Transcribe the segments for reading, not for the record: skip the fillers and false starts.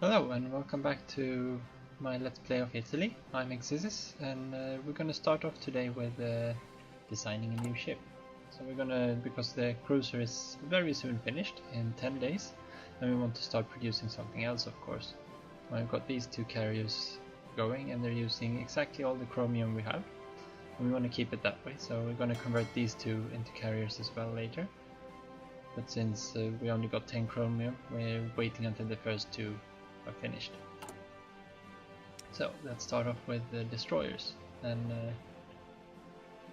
Hello and welcome back to my Let's Play of Italy. I'm Exizis and we're gonna start off today with designing a new ship. So we're gonna, because the cruiser is very soon finished in 10 days, and we want to start producing something else, of course. I've got these two carriers going and they're using exactly all the chromium we have. And we want to keep it that way, so we're gonna convert these two into carriers as well later. But since we only got 10 chromium, we're waiting until the first two are finished. So let's start off with the destroyers, and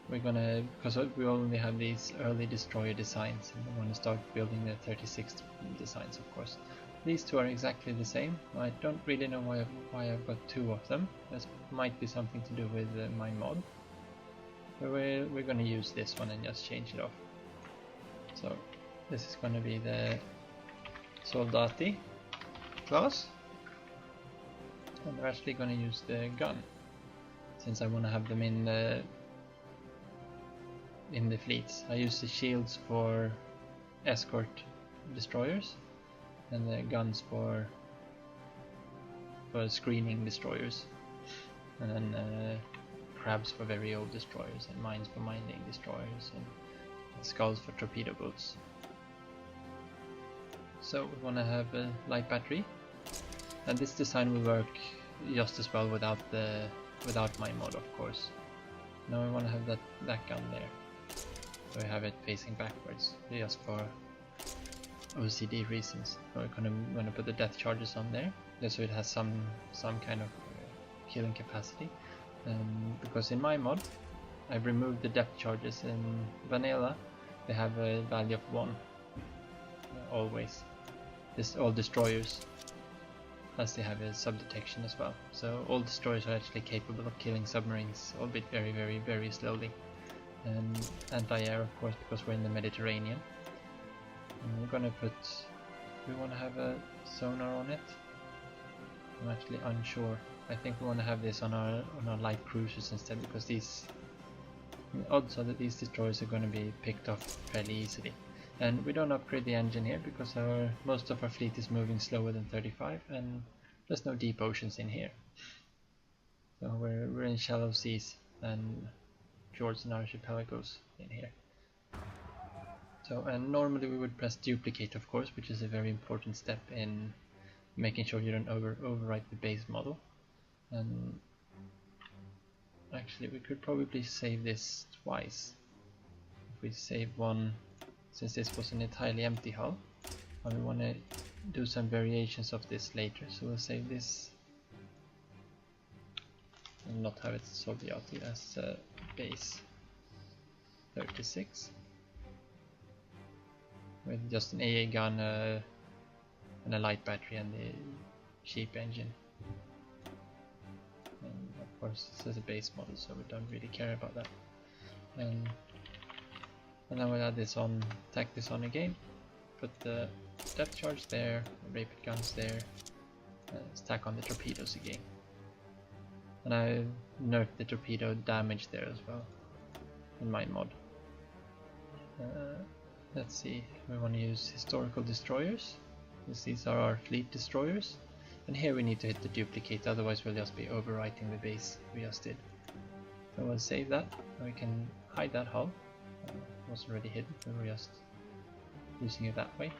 we're gonna, because we only have these early destroyer designs, and we want to start building the 36 designs, of course. These two are exactly the same. I don't really know why I've got two of them. This might be something to do with my mod. But we're gonna use this one and just change it off. So this is gonna be the Soldati class. And we're actually going to use the gun, since I want to have them in the fleets. I use the shields for escort destroyers, and the guns for screening destroyers, and then crabs for very old destroyers, and mines for mining destroyers, and skulls for torpedo boats. So we want to have a light battery. And this design will work just as well without my mod, of course. Now we want to have that gun there. So we have it facing backwards, just for OCD reasons. So we're gonna put the death charges on there, just so it has some kind of killing capacity. Because in my mod, I've removed the depth charges. In vanilla, they have a value of 1 always. All destroyers. Plus they have a sub-detection as well, so all destroyers are actually capable of killing submarines, albeit very, very, very slowly. And anti-air, of course, because we're in the Mediterranean. And we're gonna we want to have a sonar on it. I'm actually unsure. I think we want to have this on our light cruisers instead, because the odds are that these destroyers are going to be picked off fairly easily. And we don't upgrade the engine here because most of our fleet is moving slower than 35, and there's no deep oceans in here. So we're in shallow seas and fjords and archipelagos in here. So, and normally we would press duplicate, of course, which is a very important step in making sure you don't overwrite the base model. And actually we could probably save this twice. If we save one, since this was an entirely empty hull, and we want to do some variations of this later, so we'll save this and not have it Soviati as base 36 with just an AA gun and a light battery and the cheap engine. And of course this is a base model, so we don't really care about that. And then we'll add this on, tack this on again, put the depth charge there, the rapid guns there, stack on the torpedoes again. And I nerfed the torpedo damage there as well in my mod. Let's see, we want to use historical destroyers, because these are our fleet destroyers. And here we need to hit the duplicate, otherwise we'll just be overwriting the base we just did. So we'll save that, and we can hide that hull. Was already hidden, we were just using it that way.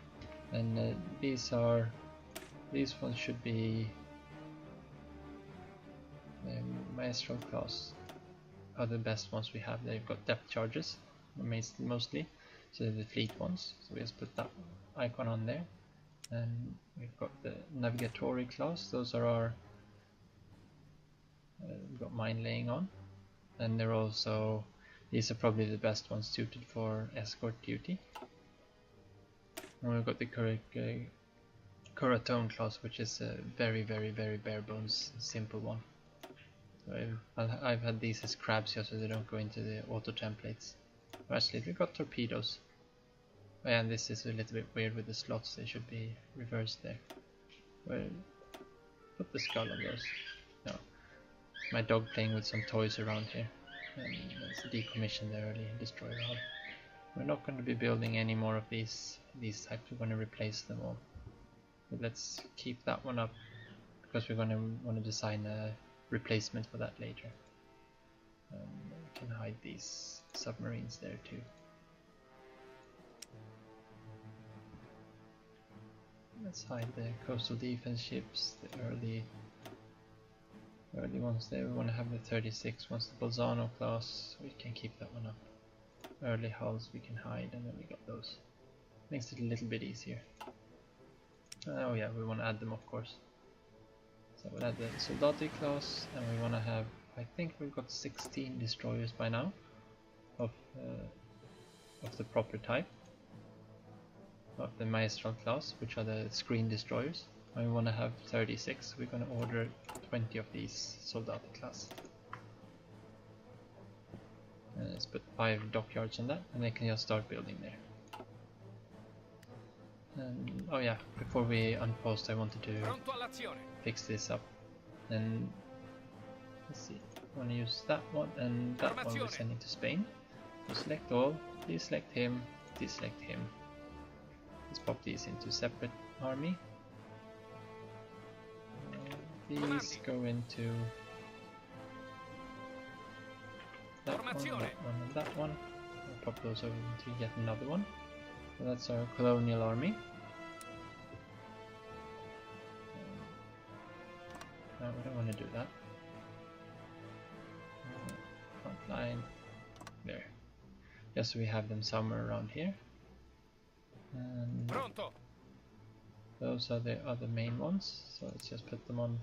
And these ones should be Maestro class are the best ones we have. They've got depth charges mostly, so they're the fleet ones, so we just put that icon on there. And we've got the Navigatori class, those are our we've got mine laying on, and they're also, these are probably the best ones suited for escort duty. And we've got the Curatone class, which is a very, very, very bare bones simple one. So I've had these as crabs here, so they don't go into the auto templates. Actually, we've got torpedoes. And this is a little bit weird with the slots, they should be reversed there. Well, put the skull on those. No, my dog playing with some toys around here. And let's decommission the early destroyer hull. We're not going to be building any more of these types, we're going to replace them all. But let's keep that one up because we're gonna want to design a replacement for that later. We can hide these submarines there too. Let's hide the coastal defense ships, the early ones there. We want to have the 36 ones, the Bolzano class, we can keep that one up. Early hulls we can hide, and then we got those. Makes it a little bit easier. Oh yeah, we want to add them of course. So we'll add the Soldati class, and we want to have, I think we've got 16 destroyers by now of the proper type of the Maestral class, which are the screen destroyers. And we want to have 36. We're going to order 20 of these Soldati class. And let's put 5 dockyards on that, and they can just start building there. And, oh yeah, before we unpost, I wanted to fix this up. And let's see, I want to use that one, and that one we're sending to Spain. So select all, deselect him, deselect him. Let's pop these into separate army. These go into that one, and that one. I'll pop those over into yet another one. So that's our colonial army. No, we don't want to do that. Front line there. Just so we have them somewhere around here. And those are the other main ones. So let's just put them on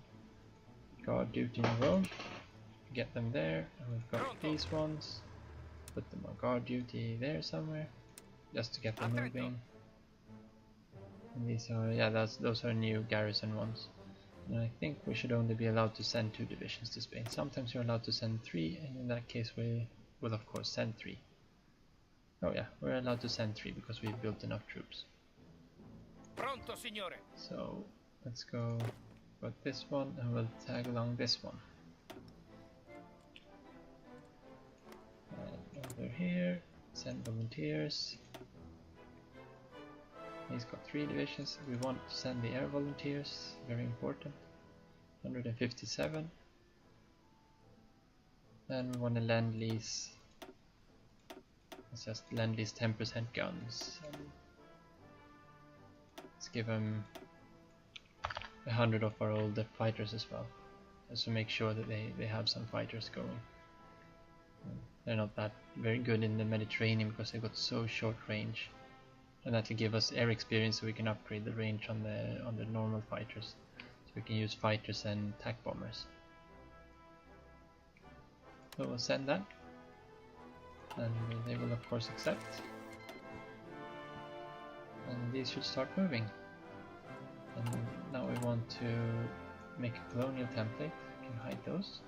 guard duty in a row. Get them there, and we've got these ones. Put them on guard duty there somewhere, just to get them moving. And these are, yeah, those are new garrison ones. And I think we should only be allowed to send 2 divisions to Spain. Sometimes you're allowed to send 3, and in that case we will of course send 3. Oh yeah, we're allowed to send 3 because we've built enough troops. Pronto, signore. So let's go with this one, and we'll tag along this one. And over here, send volunteers. He's got 3 divisions. We want to send the air volunteers, very important. 157. Then we want to lend lease. Let's just lend lease 10% guns. And let's give them 100 of our old fighters as well, just to make sure that they have some fighters going. They're not that very good in the Mediterranean because they've got so short range. And that will give us air experience, so we can upgrade the range on the normal fighters. So we can use fighters and attack bombers. So we'll send that, and they will of course accept. And these should start moving. And now we want to make a colonial template. We can hide those.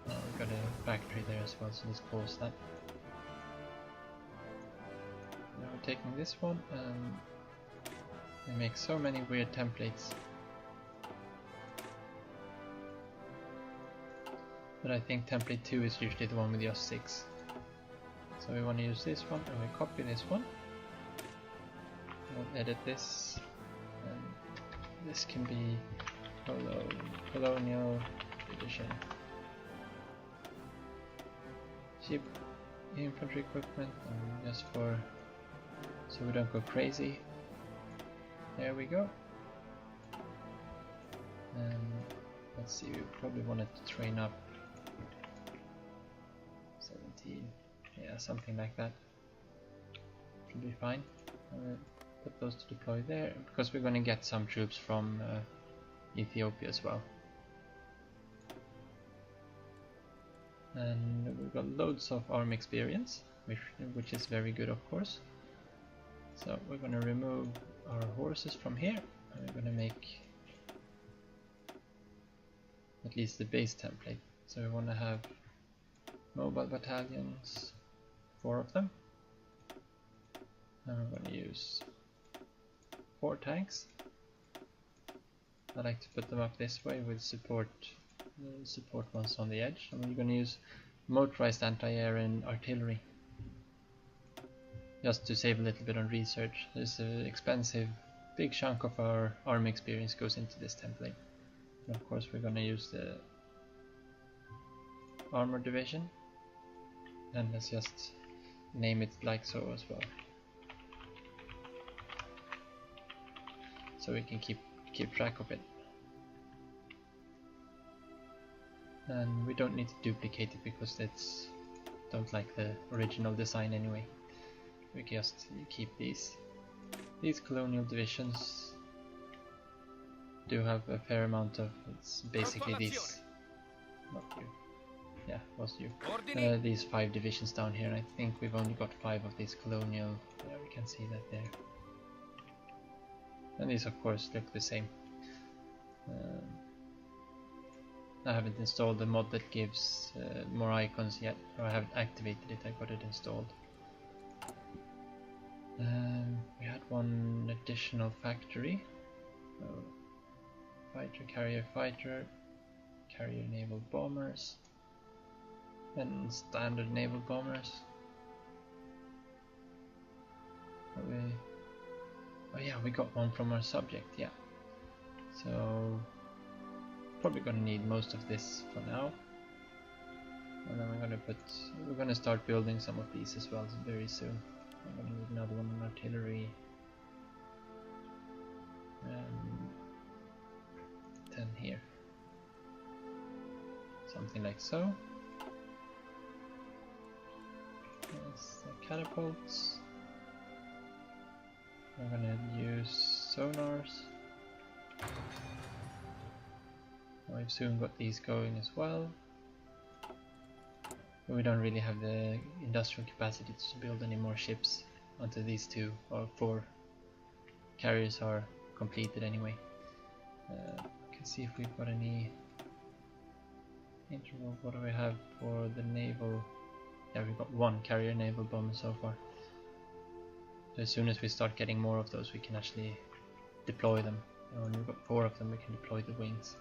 Now we've got a factory there as well, so let's close that. Now we're taking this one, and we make so many weird templates. But I think template 2 is usually the one with just 6. So we want to use this one, and we copy this one. We'll edit this, and this can be colonial division. Cheap infantry equipment, and just for so we don't go crazy. There we go. And let's see, we probably wanted to train up 17, yeah, something like that. Should be fine. Put those to deploy there, because we're going to get some troops from Ethiopia as well. And we've got loads of army experience, which is very good of course. So we're going to remove our horses from here, and we're going to make at least the base template. So we want to have mobile battalions, 4 of them. And we're going to use 4 tanks. I like to put them up this way with support ones on the edge. And we're going to use motorized anti-air and artillery, just to save a little bit on research. There's an expensive big chunk of our army experience goes into this template. And of course we're gonna use the armor division, and let's just name it like so as well, so we can keep track of it. And we don't need to duplicate it because that's don't like the original design anyway. We just keep these colonial divisions do have a fair amount of, it's basically these, not you, yeah, was you, these 5 divisions down here, and I think we've only got 5 of these colonial, yeah, we can see that there. And these of course look the same. I haven't installed the mod that gives more icons yet, or I haven't activated it, I got it installed. We had one additional factory. Fighter, carrier, naval bombers, and standard naval bombers. Oh yeah, we got one from our subject, yeah. So probably gonna need most of this for now. And then we're gonna start building some of these as well very soon. I'm gonna need another one on artillery. 10 here. Something like so. Yes, the catapults. I'm gonna use sonars. We've soon got these going as well. But we don't really have the industrial capacity to build any more ships until these 2 or 4 carriers are completed anyway. Can see if we've got any interval. What do we have for the naval? Yeah, we've got 1 carrier naval bomber so far. So as soon as we start getting more of those, we can actually deploy them. And when we've got 4 of them, we can deploy the wings.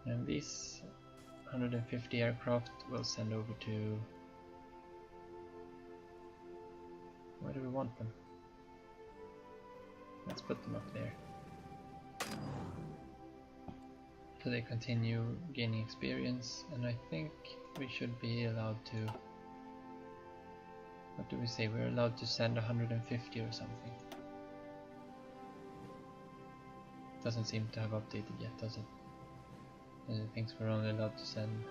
And these 150 aircraft we'll send over to, where do we want them? Let's put them up there. So they continue gaining experience, and I think we should be allowed to, what do we say, we're allowed to send 150 or something. Doesn't seem to have updated yet, does it? It thinks we're only allowed to send,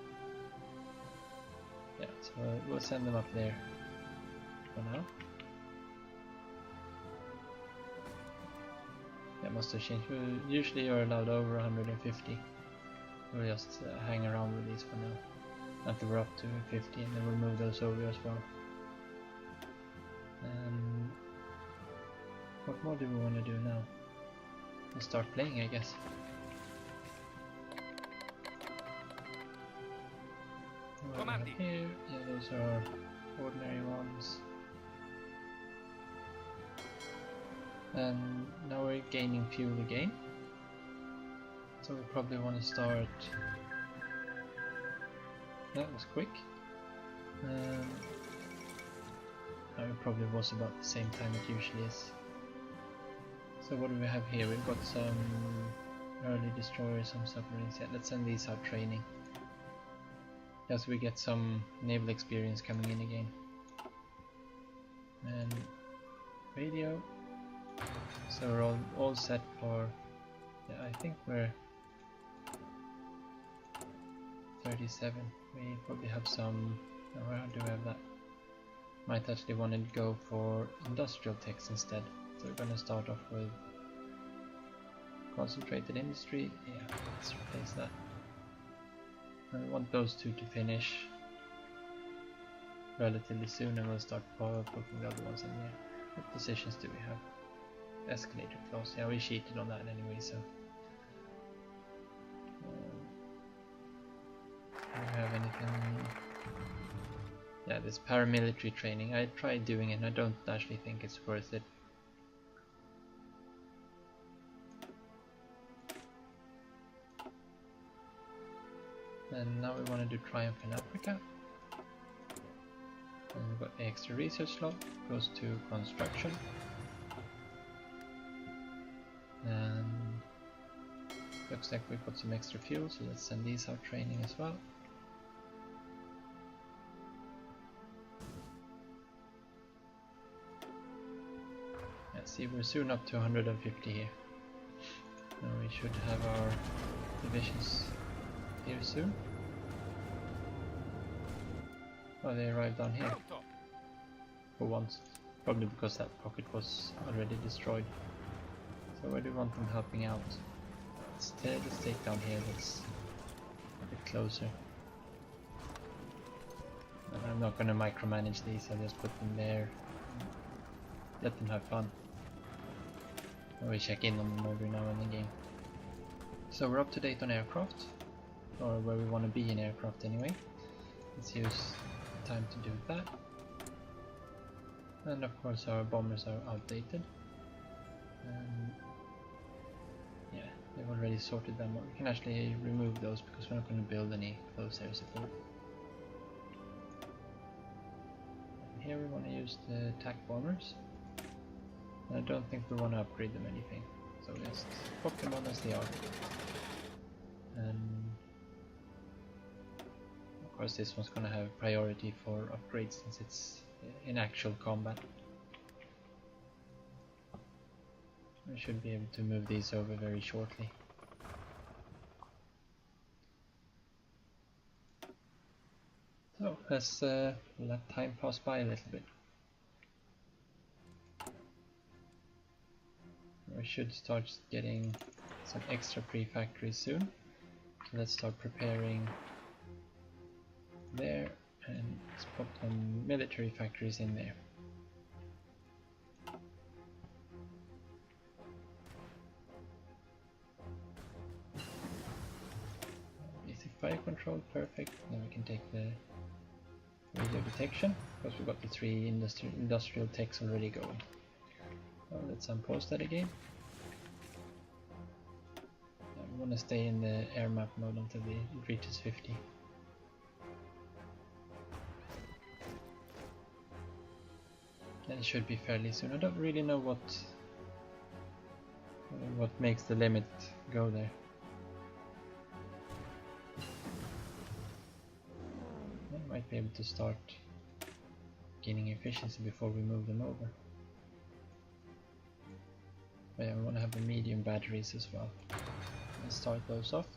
yeah, so we'll send them up there for now. That must have changed. Usually you're allowed over 150. We'll just hang around with these for now until we're up to 50, and then we'll move those over as well. What more do we want to do now? We'll start playing, I guess. Here, yeah, those are ordinary ones. And now we're gaining fuel again. So we probably want to start. That was quick. It probably was about the same time it usually is. So what do we have here? We've got some early destroyers, some submarines. Yeah, let's send these out training. Just so we get some naval experience coming in again. And radio. So we're all set for, yeah, I think we're 37. We probably have some, where do we have that? Might actually want to go for industrial techs instead. So we're going to start off with concentrated industry. Yeah, let's replace that. I want those 2 to finish relatively soon, and we'll start putting the other ones in there. What positions do we have? Escalator clause. Yeah, we cheated on that anyway, so. Do we have anything? Yeah, this paramilitary training. I tried doing it and I don't actually think it's worth it. And now we want to do Triumph in Africa. And we've got the extra research slot, goes to construction. Looks like we got some extra fuel, so let's send these out training as well. Yeah, see, we're soon up to 150 here. Now we should have our divisions here soon. Oh, they arrived down here for once, probably because that pocket was already destroyed. So where do we want them helping out? Let's take down here, that's a bit closer. And I'm not going to micromanage these, I'll just put them there, let them have fun. And we check in on them every now and again. So we're up to date on aircraft, or where we want to be in aircraft anyway. Let's use time to do that. And of course our bombers are outdated. Yeah, they've already sorted them out. We can actually remove those because we're not going to build any close air support. And here we want to use the attack bombers. And I don't think we want to upgrade them anything. So just pop them on as they are. And of course this one's going to have priority for upgrades since it's in actual combat. We should be able to move these over very shortly. So let's let time pass by a little bit. We should start getting some extra pre-factories soon. So let's start preparing there and let's put some military factories in there. Basic fire control, perfect. Then we can take the radio detection because we've got the 3 industrial techs already going. So let's unpause that again. We want to stay in the air map mode until it reaches 50. Then it should be fairly soon. I don't really know what makes the limit go there. I might be able to start gaining efficiency before we move them over. But yeah, we want to have the medium batteries as well. Let's start those off.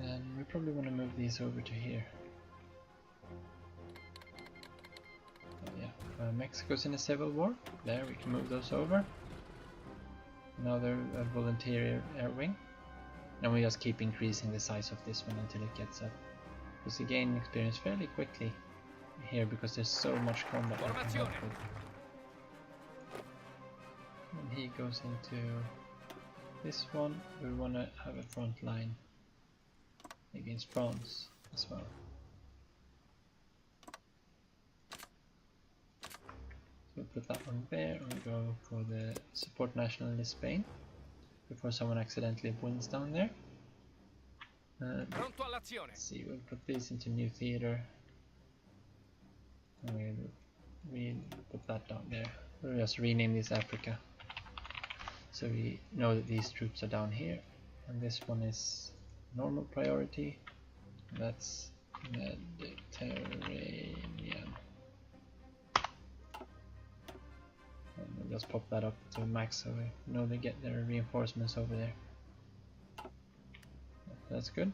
And we probably want to move these over to here. Oh, yeah, Mexico's in a civil war. There, we can move those over. Now they're a volunteer air wing. And we just keep increasing the size of this one until it gets up. Because we gain experience fairly quickly here because there's so much combat I can help with. And he goes into this one. We want to have a front line against France as well. So we'll put that one there and we go for the support nationalist Spain before someone accidentally wins down there. Let's see, we'll put these into new theater and we'll put that down there. We'll just rename this Africa so we know that these troops are down here, and this one is normal priority. That's Mediterranean. And we'll just pop that up to max so we know they get their reinforcements over there. That's good.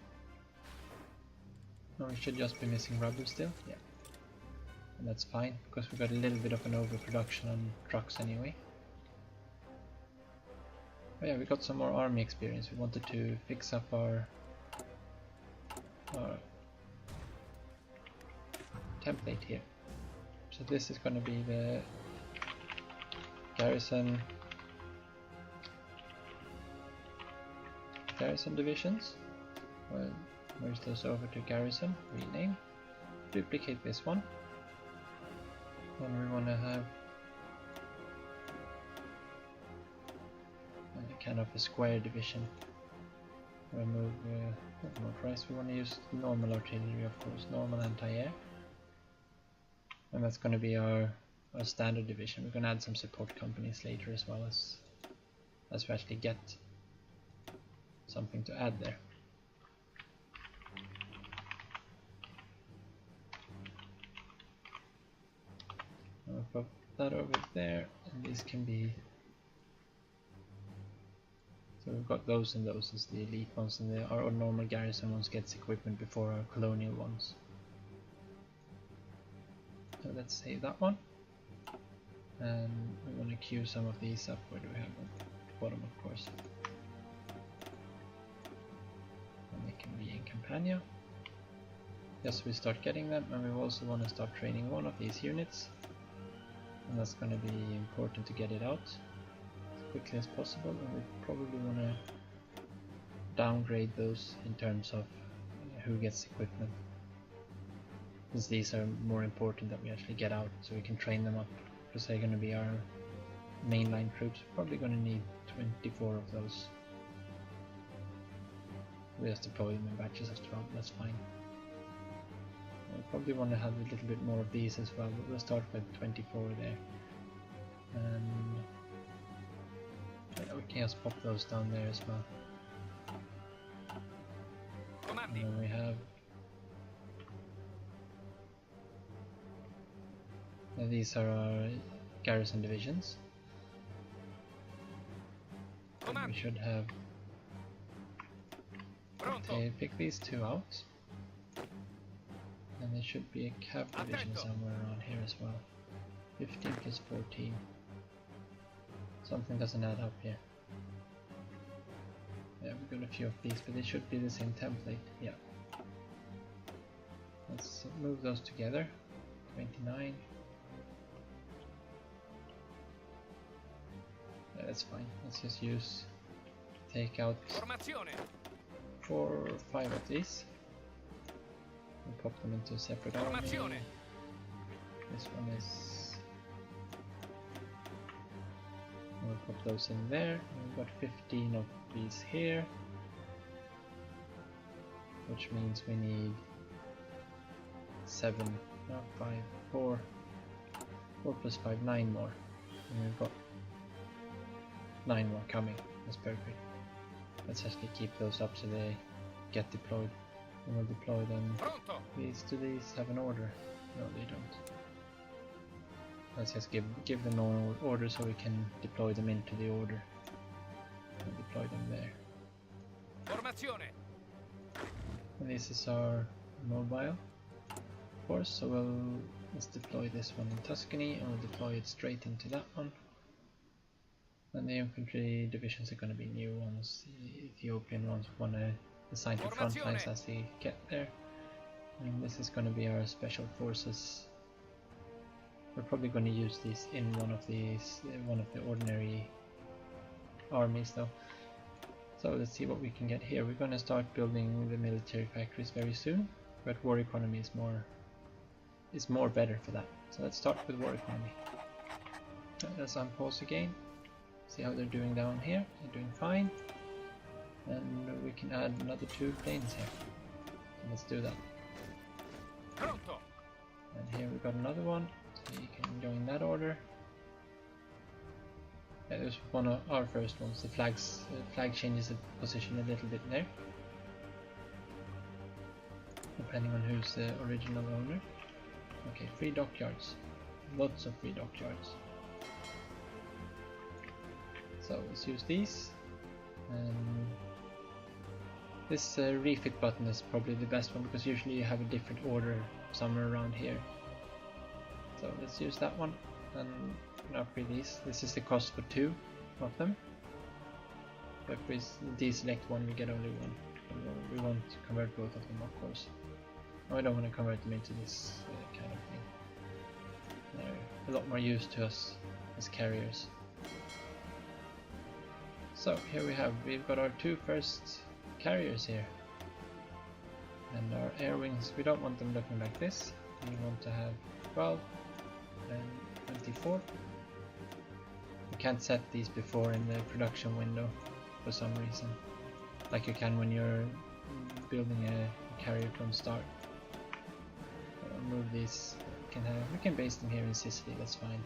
No, we should just be missing rubber still. Yeah. And that's fine because we've got a little bit of an overproduction on trucks anyway. Oh yeah, we got some more army experience. We wanted to fix up our template here. So this is going to be the garrison divisions. Well, merge those over to garrison, rename, duplicate this one, and we want to have kind of a square division. Remove motorized, we want to use normal artillery, of course, normal anti-air. And that's going to be our standard division. We're going to add some support companies later as well, as we actually get something to add there. I'll put that over there, and these can be... So we've got those and those as the elite ones, and our normal garrison ones gets equipment before our colonial ones. So let's save that one. And we want to queue some of these up. Where do we have them? At the bottom, of course. And they can be in Campania. Yes, we start getting them, and we also want to start training one of these units. And that's going to be important to get it out as quickly as possible, and we probably want to downgrade those in terms of who gets equipment, since these are more important that we actually get out so we can train them up, because they're going to be our mainline troops. We're probably going to need 24 of those. We just deploy them in batches of 12, that's fine. I probably want to have a little bit more of these as well, but we'll start with 24 there. And yeah, we can just pop those down there as well. And then we have... these are our garrison divisions. And we should have... Okay, pick these two out. And there should be a cav division somewhere around here as well. 15 plus 14. Something doesn't add up here. Yeah, we've got a few of these, but they should be the same template. Yeah. Let's move those together. 29. Yeah, that's fine. Let's just take out 4 or 5 of these. We'll pop them into a separate army. This one is... We'll put those in there. We've got 15 of these here, which means we need 7, no, 5, 4 plus 5, 9 more. And we've got 9 more coming. That's perfect. Let's actually keep those up so they get deployed. And we'll deploy them. Do these have an order? No, they don't. Let's just give them an order so we can deploy them into the order. We'll deploy them there. And this is our mobile force, so let's deploy this one in Tuscany, and we'll deploy it straight into that one. And the infantry divisions are going to be new ones. The Ethiopian ones want to assign to front lines as they get there. And this is going to be our special forces. We're probably going to use these in one of the ordinary armies though. So let's see what we can get here. We're going to start building the military factories very soon, but war economy is more better for that. So let's start with war economy. Let's unpause again. See how they're doing down here. They're doing fine. And we can add another 2 planes here. So let's do that. And here we've got another one. So you can join that order. Yeah, this was one of our first ones. The flag changes the position a little bit there, depending on who's the original owner. Okay, free dockyards. Lots of free dockyards. So let's use these. And this refit button is probably the best one, because usually you have a different order somewhere around here. So let's use that one and upgrade these. This is the cost for 2 of them. But if we deselect one, we get only 1. We won't convert both of them, of course. I don't want to convert them into this kind of thing. They're a lot more used to us as carriers. So here we've got our 2 first carriers here. And our air wings, we don't want them looking like this. We want to have 12 and 24. You can't set these before in the production window for some reason, like you can when you're building a carrier from start. I'll move these. We can base them here in Sicily. That's fine.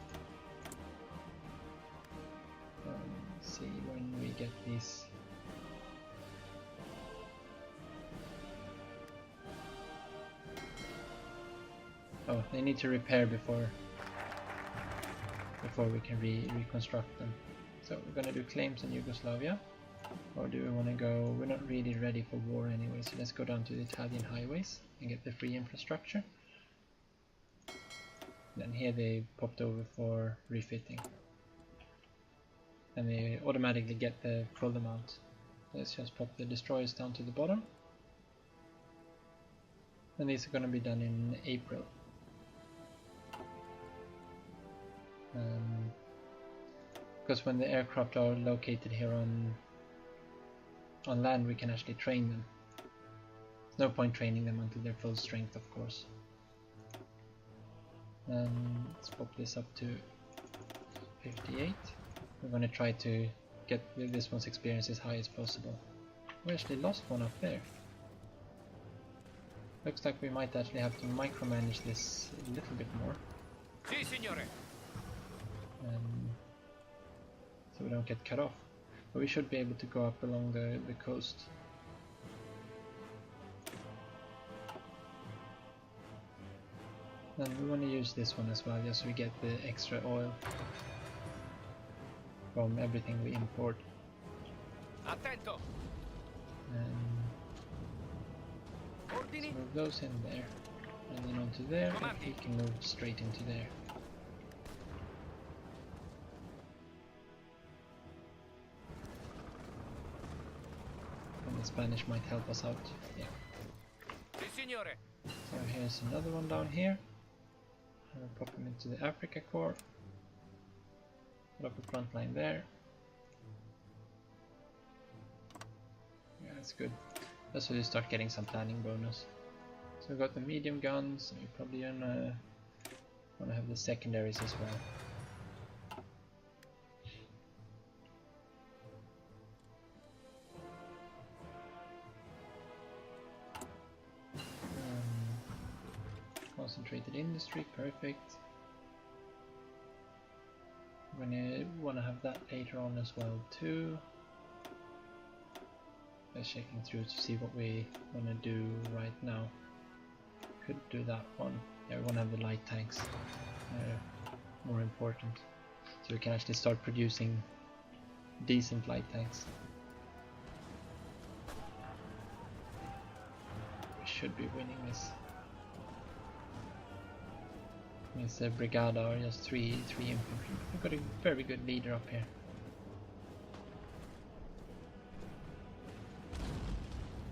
See when we get these. Oh, they need to repair before we can reconstruct them. So we're gonna do claims in Yugoslavia, or do we want to go? We're not really ready for war anyway, so let's go down to the Italian highways and get the free infrastructure. Then here they popped over for refitting, and they automatically get the full amount. Let's just pop the destroyers down to the bottom, and these are going to be done in April. Because when the aircraft are located here on land, we can actually train them. There's no point training them until they're full strength, of course. Let's pop this up to 58. We're going to try to get this one's experience as high as possible. We actually lost one up there. Looks like we might actually have to micromanage this a little bit more. Si, signore. So we don't get cut off. But we should be able to go up along the coast. And we want to use this one as well, just so we get the extra oil from everything we import. Attento. Let's move those in there, and then onto there, and we can move straight into there. And the Spanish might help us out. Yeah. Si, signore. So here's another one down here. I'll pop him into the Africa Corps. Put up a front line there. Yeah, that's good. That's where you start getting some planning bonus. So we've got the medium guns, and we're probably gonna want to have the secondaries as well. Concentrated industry, perfect. We're gonna want to have that later on as well too. Just checking through to see what we want to do right now. Could do that one. Yeah, we want to have the light tanks. More important. So we can actually start producing decent light tanks. We should be winning this. It's a brigada, or just three infantry. We've got a very good leader up here.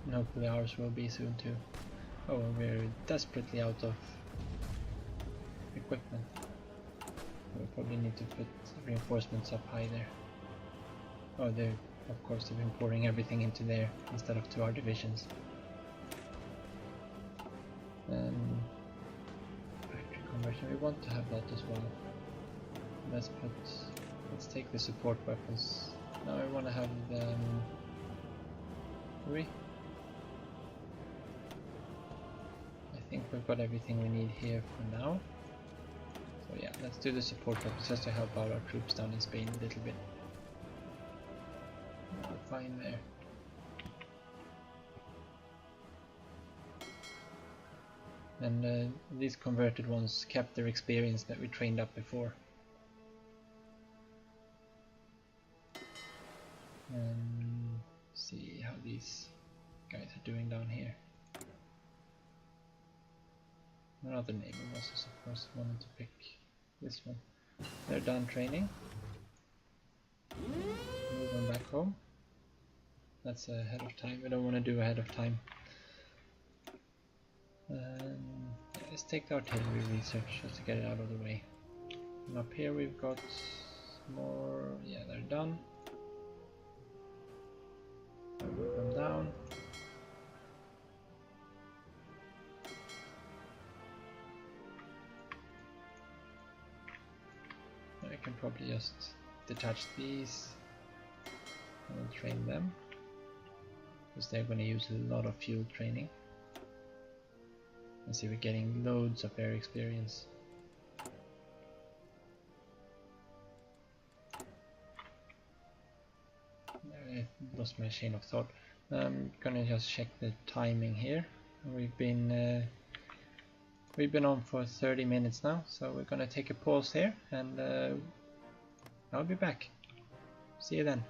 And hopefully ours will be soon too. Oh, we're desperately out of equipment. We probably need to put reinforcements up high there. Oh, they're of course they've been pouring everything into there instead of to our divisions. Factory conversion, we want to have that as well. Let's take the support weapons. Now I want to have them. I think we've got everything we need here for now. So yeah, let's do the support weapons just to help out our troops down in Spain a little bit. Fine there. And these converted ones kept their experience that we trained up before. And see how these guys are doing down here. Another naval bosses, of course, wanted to pick this one. They're done training. Move them back home. That's ahead of time. We don't want to do ahead of time. Let's take the artillery research just to get it out of the way. And up here we've got more. Yeah, they're done. So move them down. I can probably just detach these and train them. because they're going to use a lot of fuel training. And see, we're getting loads of air experience. I lost my chain of thought. I'm gonna just check the timing here. We've been on for 30 minutes now, so we're gonna take a pause here, and I'll be back. See you then.